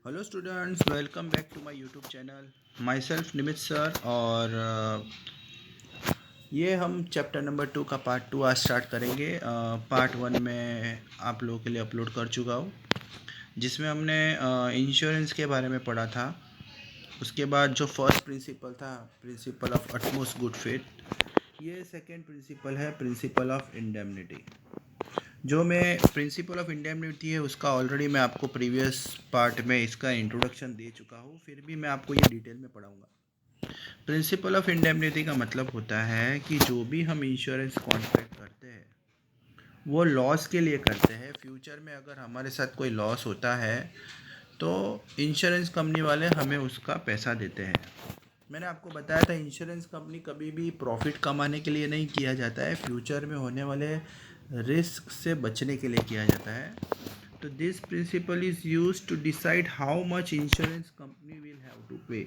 Hello students, welcome back to my YouTube channel. Myself Nimit sir. और ये हम chapter number 2 का part 2 आज स्टार्ट करेंगे। पार्ट 1 में आप लोगों के लिए अपलोड कर चुका हूँ, जिसमें हमने इंश्योरेंस के बारे में पढ़ा था। उसके बाद जो फर्स्ट प्रिंसिपल था, principle of utmost good faith, ये सेकेंड प्रिंसिपल है, प्रिंसिपल ऑफ इंडेमनिटी। जो मैं प्रिंसिपल ऑफ इंडेमनिटी है उसका ऑलरेडी मैं आपको प्रीवियस पार्ट में इसका इंट्रोडक्शन दे चुका हूँ, फिर भी मैं आपको ये डिटेल में पढ़ाऊँगा। प्रिंसिपल ऑफ इंडेमनिटी का मतलब होता है कि जो भी हम इंश्योरेंस कॉन्ट्रैक्ट करते हैं वो लॉस के लिए करते हैं। फ्यूचर में अगर हमारे साथ कोई लॉस होता है तो इंश्योरेंस कंपनी वाले हमें उसका पैसा देते हैं। मैंने आपको बताया था इंश्योरेंस कंपनी कभी भी प्रॉफिट कमाने के लिए नहीं किया जाता है, फ्यूचर में होने वाले रिस्क से बचने के लिए किया जाता है। तो this principle is use to decide how much insurance company will have to pay.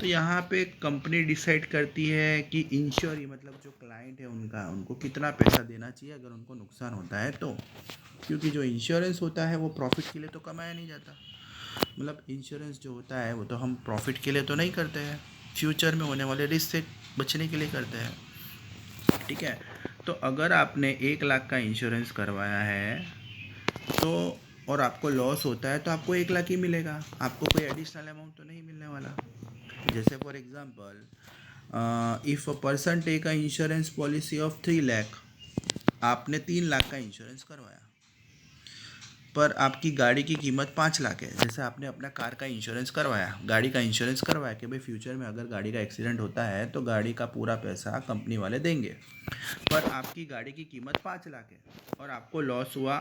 तो यहाँ पे कंपनी डिसाइड करती है कि इंश्योरी मतलब जो क्लाइंट है उनको कितना पैसा देना चाहिए अगर उनको नुकसान होता है तो। क्योंकि जो इंश्योरेंस होता है वो प्रॉफिट के लिए तो कमाया नहीं जाता। मतलब इंश्योरेंस जो होता है वो तो हम प्रॉफिट के लिए तो नहीं करते हैं, फ्यूचर में होने वाले रिस्क से बचने के लिए करते हैं। ठीक है। तो अगर आपने 1 लाख का इंश्योरेंस करवाया है तो और आपको लॉस होता है तो आपको 1 लाख ही मिलेगा, आपको कोई एडिशनल अमाउंट तो नहीं मिलने वाला। जैसे for example, if a person take a insurance policy of 3 lakh, आपने 3 लाख का इंश्योरेंस करवाया पर आपकी गाड़ी की कीमत 5 लाख है। जैसे आपने अपना कार का इंश्योरेंस करवाया, गाड़ी का इंश्योरेंस करवाया कि भाई फ्यूचर में अगर गाड़ी का एक्सीडेंट होता है तो गाड़ी का पूरा पैसा कंपनी वाले देंगे, पर आपकी गाड़ी की कीमत 5 लाख है और आपको लॉस हुआ।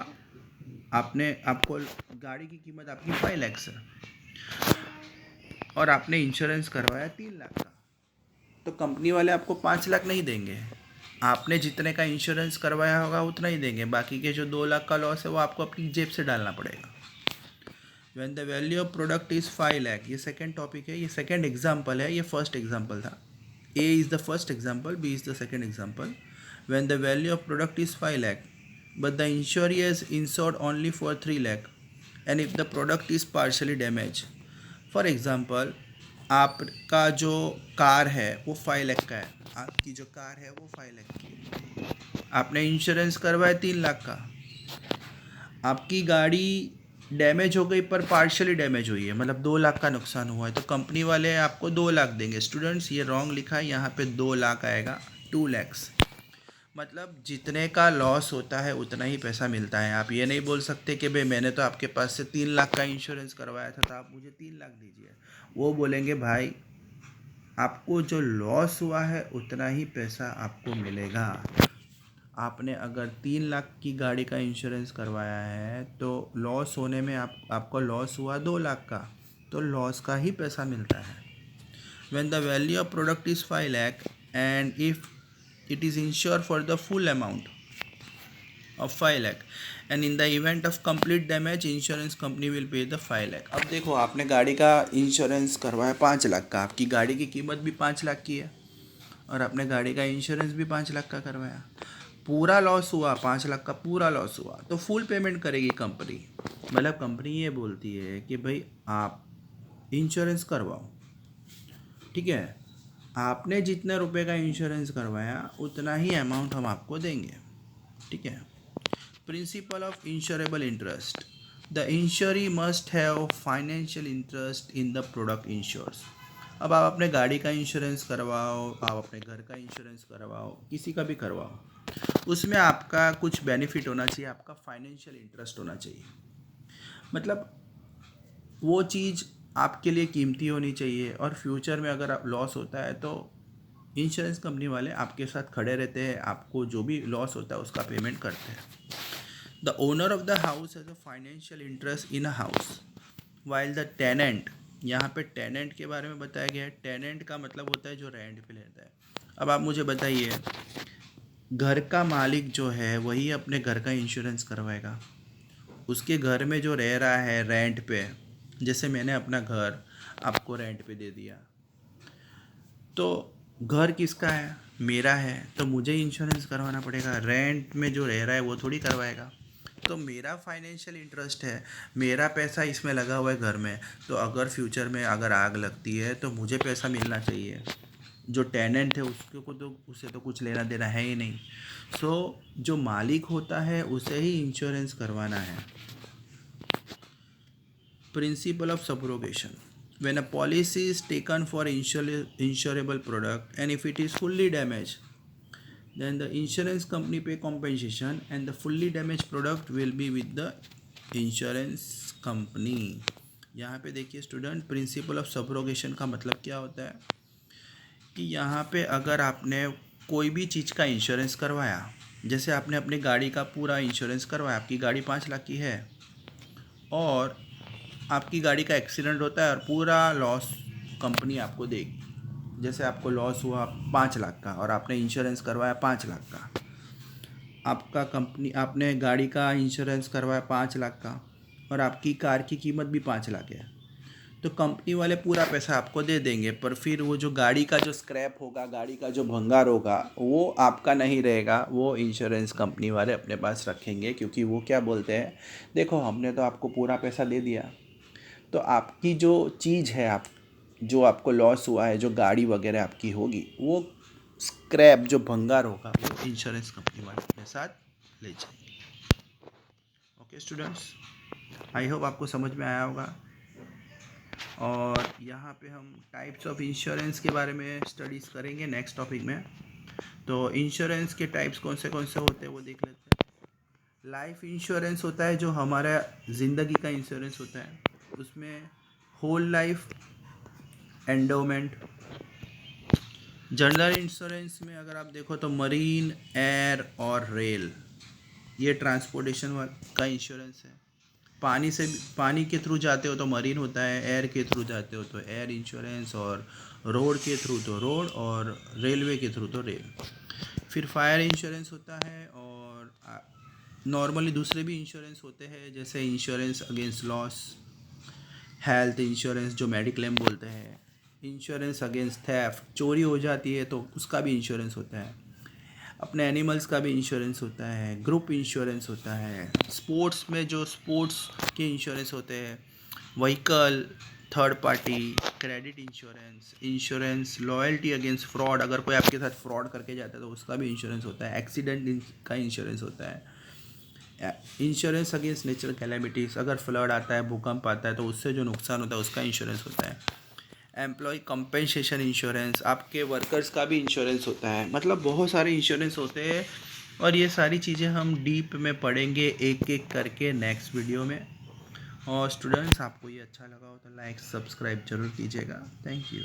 आपको गाड़ी की कीमत आपकी 5 लाख है और आपने इंश्योरेंस करवाया 3 लाख का, तो कंपनी वाले आपको 5 लाख नहीं देंगे। आपने जितने का इंश्योरेंस करवाया होगा उतना ही देंगे, बाकी के जो 2 लाख का लॉस है वो आपको अपनी जेब से डालना पड़ेगा। When the value of product is 5 lakh, ये सेकेंड टॉपिक है, ये सेकेंड एग्जाम्पल है, ये फर्स्ट एग्जाम्पल था। A is the first example, B is the second example. When the value of product is 5 lakh but the insuree is insured only for 3 lakh and if the product is partially damage. For example, आपका जो car है वो 5 लाख का है, आपकी जो car है वो 5 लाख की है, आपने इंश्योरेंस करवाया 3 लाख का, आपकी गाड़ी डैमेज हो गई पर पार्शियली डैमेज हुई है, मतलब 2 लाख का नुकसान हुआ है, तो कंपनी वाले आपको 2 लाख देंगे। स्टूडेंट्स ये रॉन्ग लिखा है, यहाँ पे 2 लाख आएगा, 2 लैक्स। मतलब जितने का लॉस होता है उतना ही पैसा मिलता है। आप ये नहीं बोल सकते कि भाई मैंने तो आपके पास से 3 लाख का इंश्योरेंस करवाया था तो आप मुझे 3 लाख दीजिए। वो बोलेंगे भाई आपको जो लॉस हुआ है उतना ही पैसा आपको मिलेगा। आपने अगर 3 लाख की गाड़ी का इंश्योरेंस करवाया है तो लॉस होने में आपका लॉस हुआ 2 लाख का, तो लॉस का ही पैसा मिलता है। When the value of product is 5 lakh and if it is insured for the full amount of 5 lakh and in the event of complete damage insurance company will pay the 5 lakh। अब देखो आपने गाड़ी का insurance करवाया 5 लाख का, आपकी गाड़ी की कीमत भी 5 लाख की है और आपने गाड़ी का इंश्योरेंस भी 5 लाख का करवाया, पूरा लॉस हुआ, 5 लाख का पूरा लॉस हुआ तो फुल पेमेंट करेगी कंपनी। मतलब कंपनी ये बोलती है कि भाई आप इंश्योरेंस करवाओ, ठीक है, आपने जितने रुपए का इंश्योरेंस करवाया उतना ही अमाउंट हम आपको देंगे। ठीक है। Principle of insurable interest, the insuree must have financial interest in the product insures. अब आप अपने गाड़ी का इंश्योरेंस करवाओ, आप अपने घर का इंश्योरेंस करवाओ, किसी का भी करवाओ, उसमें आपका कुछ बेनिफिट होना चाहिए, आपका फाइनेंशियल इंटरेस्ट होना चाहिए। मतलब वो चीज़ आपके लिए कीमती होनी चाहिए और फ्यूचर में अगर लॉस होता है तो इंश्योरेंस कंपनी वाले आपके साथ खड़े रहते हैं, आपको जो भी लॉस होता है उसका पेमेंट करते हैं। The owner of the house has a financial interest in a house while the tenant, यहाँ पे टेनेंट के बारे में बताया गया है। टेनेंट का मतलब होता है जो रेंट पे रहता है। अब आप मुझे बताइए, घर का मालिक जो है वही अपने घर का इंश्योरेंस करवाएगा, उसके घर में जो रह रहा है रेंट पे, जैसे मैंने अपना घर आपको रेंट पे दे दिया तो घर किसका है, मेरा है, तो मुझे इंश्योरेंस करवाना पड़ेगा। रेंट में जो रह रहा है वो थोड़ी करवाएगा। तो मेरा फाइनेंशियल इंटरेस्ट है, मेरा पैसा इसमें लगा हुआ है घर में, तो अगर फ्यूचर में अगर आग लगती है तो मुझे पैसा मिलना चाहिए। जो टेनेंट है उसको को तो उसे तो कुछ लेना देना है ही नहीं। सो जो मालिक होता है उसे ही इंश्योरेंस करवाना है। Principle of subrogation: when a policy is taken for insurable product and if it is fully damaged, then the insurance company pay compensation and the fully damaged product will be with the insurance company। यहाँ पे देखिए student, principle of subrogation का मतलब क्या होता है कि यहाँ पे अगर आपने कोई भी चीज़ का इंश्योरेंस करवाया, जैसे आपने अपनी गाड़ी का पूरा इंश्योरेंस करवाया, आपकी गाड़ी 5 लाख की है और आपकी गाड़ी का एक्सीडेंट होता है और पूरा लॉस कंपनी आपको देगी। जैसे आपको लॉस हुआ 5 लाख का और आपने इंश्योरेंस करवाया 5 लाख का, आपका कंपनी आपने गाड़ी का इंश्योरेंस करवाया 5 लाख का और आपकी कार की कीमत भी 5 लाख है, तो कंपनी वाले पूरा पैसा आपको दे देंगे। पर फिर वो जो गाड़ी का जो स्क्रैप होगा, गाड़ी का जो भंगार होगा, वो आपका नहीं रहेगा, वो इंश्योरेंस कंपनी वाले अपने पास रखेंगे। क्योंकि वो क्या बोलते हैं, देखो हमने तो आपको पूरा पैसा दे दिया, तो आपकी जो चीज़ है, आप जो आपको लॉस हुआ है, जो गाड़ी वगैरह आपकी होगी, वो स्क्रैप जो भंगार होगा वो इंश्योरेंस कंपनी वाले अपने साथ ले जाएंगे। ओके स्टूडेंट्स, आई होप आपको समझ में आया होगा। और यहाँ पे हम टाइप्स ऑफ इंश्योरेंस के बारे में स्टडीज़ करेंगे नेक्स्ट टॉपिक में। तो इंश्योरेंस के टाइप्स कौन से होते हैं वो देख लेते हैं। लाइफ इंश्योरेंस होता है जो हमारा ज़िंदगी का इंश्योरेंस होता है, उसमें whole life, endowment. General insurance में अगर आप देखो तो मरीन, एयर और रेल, ये ट्रांसपोर्टेशन का इंश्योरेंस है। पानी के थ्रू जाते हो तो मरीन होता है, एयर के थ्रू जाते हो तो एयर इंश्योरेंस, और रोड के थ्रू तो रोड, और रेलवे के थ्रू तो रेल। फिर फायर इंश्योरेंस होता है, और नॉर्मली दूसरे भी इंश्योरेंस होते हैं, जैसे insurance against loss, health insurance जो मेडिक्लेम बोलते हैं, इंश्योरेंस अगेंस्ट थेफ्ट, चोरी हो जाती है तो उसका भी इंश्योरेंस होता है, अपने एनिमल्स का भी इंश्योरेंस होता है, ग्रुप इंश्योरेंस होता है, स्पोर्ट्स में जो स्पोर्ट्स के इंश्योरेंस होते हैं, vehicle, third party, credit insurance, insurance loyalty against fraud, अगर कोई आपके साथ फ्रॉड करके जाता है तो उसका भी इंश्योरेंस होता है, एक्सीडेंट का इंश्योरेंस होता है, इंश्योरेंस अगेंस्ट नेचुरल कैलेमिटीज़, अगर फ्लड आता है, भूकंप आता है तो उससे जो नुकसान होता है उसका इंश्योरेंस होता है, एम्प्लॉय कंपेंसेशन इंश्योरेंस, आपके वर्कर्स का भी इंश्योरेंस होता है। मतलब बहुत सारे इंश्योरेंस होते हैं और ये सारी चीज़ें हम डीप में पढ़ेंगे एक एक करके नेक्स्ट वीडियो में। और स्टूडेंट्स, आपको ये अच्छा लगा हो तो लाइक सब्सक्राइब जरूर कीजिएगा। Thank you.